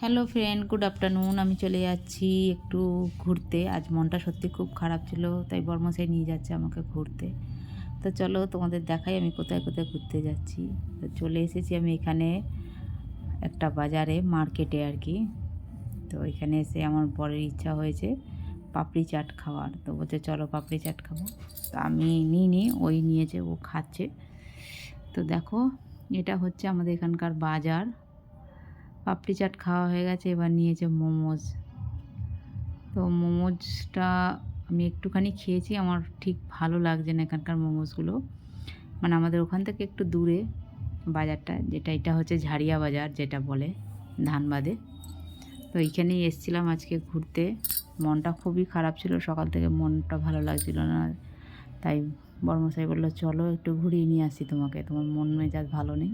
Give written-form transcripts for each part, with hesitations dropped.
Hello friend, good afternoon. আমি চলে যাচ্ছি একটু ঘুরতে। আজ মনটা সত্যি খুব খারাপ ছিল, তাই বর্মশাই নিয়ে যাচ্ছে আমাকে ঘুরতে। তো চলো তোমাদের দেখাই আমি কোথায় কোথায় ঘুরতে যাচ্ছি। তো চলে এসেছি আমি এখানে একটা বাজারে, মার্কেটে আর কি। তো এখানে এসে আমার বরের ইচ্ছা হয়েছে পাপড়ি চাট খাওয়ার। তো বলছে চলো পাপড়ি চাট খাবো। তো আমি নিইনি, ওই নিয়েছে, ও খাচ্ছে। তো দেখো, এটা হচ্ছে আমাদের এখানকার বাজার। পাপড়ি চাট খাওয়া হয়ে গেছে, এবার নিয়েছে মোমোজ। তো মোমোজটা আমি একটুখানি খেয়েছি, আমার ঠিক ভালো লাগছে না এখানকার মোমোজগুলো। মানে আমাদের ওখান থেকে একটু দূরে বাজারটা, যেটা এটা হচ্ছে ঝাড়িয়া বাজার যেটা বলে, ধানবাদে। তো এইখানেই এসেছিলাম আজকে ঘুরতে। মনটা খুবই খারাপ ছিল, সকাল থেকে মনটা ভালো লাগছিল না। তাই বর্মশাই বললো চলো একটু ঘুরিয়ে নিয়ে আসি তোমাকে, তোমার মন মেজাজ ভালো নেই।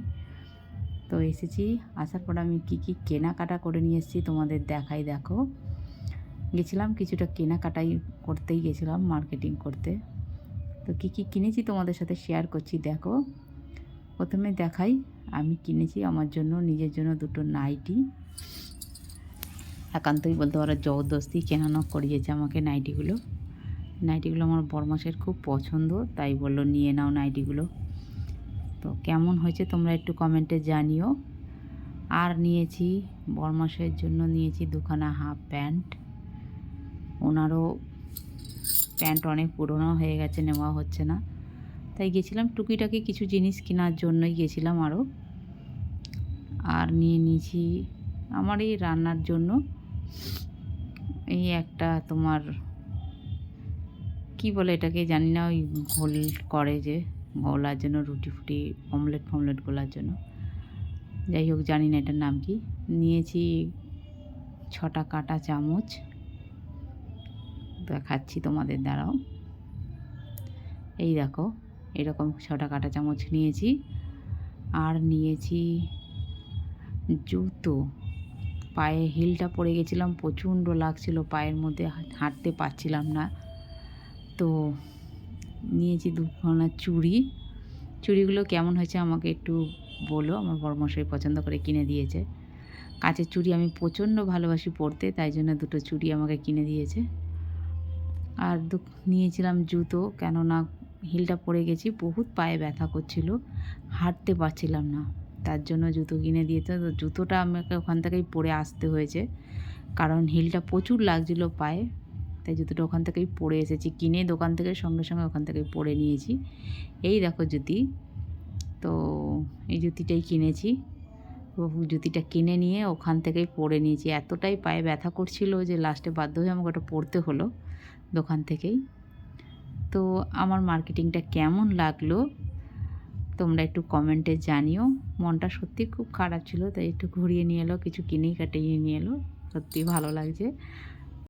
তো এসেছি, আসার পর আমি কি কি কেনাকাটা করে নিয়ে এসেছি তোমাদের দেখাই। দেখো, গেছিলাম কিছুটা কেনাকাটাই করতেই গেছিলাম, মার্কেটিং করতে। তো কি কি কিনেছি তোমাদের সাথে শেয়ার করছি। দেখো, প্রথমে দেখাই, আমি কিনেছি আমার জন্য, নিজের জন্য দুটো নাইটি। একান্তই বলতে পারো জবরদস্তি কেনানো করিয়েছে আমাকে নাইটিগুলো। নাইটিগুলো আমার বরমাসের খুব পছন্দ, তাই বললো নিয়ে নাও নাইটিগুলো। তো কেমন হয়েছে তোমরা একটু কমেন্টে জানিও। আর নিয়েছি বরমাসের জন্য, নিয়েছি দুখানা হাফ প্যান্ট। ওনারও প্যান্ট অনেক পুরনো হয়ে গেছে, নেওয়া হচ্ছে না। তাই গেছিলাম টুকিটাকি কিছু জিনিস কেনার জন্যই গেছিলাম আরও। আর নিয়ে নিয়েছি আমার এই রান্নার জন্য এই একটা, তোমার কি বলে এটাকে জানি না, ওই ঘোল করে যে, গোলার জন্য রুটি ফুটি, অমলেট ফমলেট গোলার জন্য, যাই হোক জানি না এটার নাম কি। নিয়েছি 6টা কাঁটা চামচ, দেখাচ্ছি তোমাদের, দ্বারাও। এই দেখো, এরকম 6টা কাঁটা চামচ নিয়েছি। আর নিয়েছি জুতো। পায়ে হিলটা পরে গেছিলাম, প্রচণ্ড লাগছিল পায়ের মধ্যে, হাঁটতে পারছিলাম না। তো নিয়েছি দুখানা চুড়ি। চুড়িগুলো কেমন হয়েছে আমাকে একটু বলো, আমার বড়মশাই পছন্দ করে কিনে দিয়েছে। কাচের চুড়ি আমি প্রচণ্ড ভালোবাসি পরতে, তাই জন্য দুটো চুড়ি আমাকে কিনে দিয়েছে। আর নিয়েছিলাম জুতো, কেননা হিলটা পরে গেছি, বহুত পায়ে ব্যথা করছিল, হাঁটতে পারছিলাম না, তার জন্য জুতো কিনে দিয়েছে। তো জুতোটা আমাকে ওখান থেকেই পরে আসতে হয়েছে, কারণ হিলটা প্রচুর লাগছিল পায়ে, তাই জুতোটা ওখান থেকেই পরে এসেছি, কিনে দোকান থেকে সঙ্গে সঙ্গে ওখান থেকেই পরে নিয়েছি। এই দেখো জুতি, তো এই জুতিটাই কিনেছি। তো জুতিটা কিনে নিয়ে ওখান থেকেই পরে নিয়েছি। এতটাই পায়ে ব্যথা করছিল যে লাস্টে বাধ্য হয়ে আমাকে ওটা পরতে হলো দোকান থেকেই। তো আমার মার্কেটিংটা কেমন লাগলো তোমরা একটু কমেন্টে জানিও। মনটা সত্যি খুব খারাপ ছিল, তাই একটু ঘুরিয়ে নিয়ে এলো, কিছু কিনেই কাটিয়ে নিয়ে এলো, সত্যি ভালো লাগছে।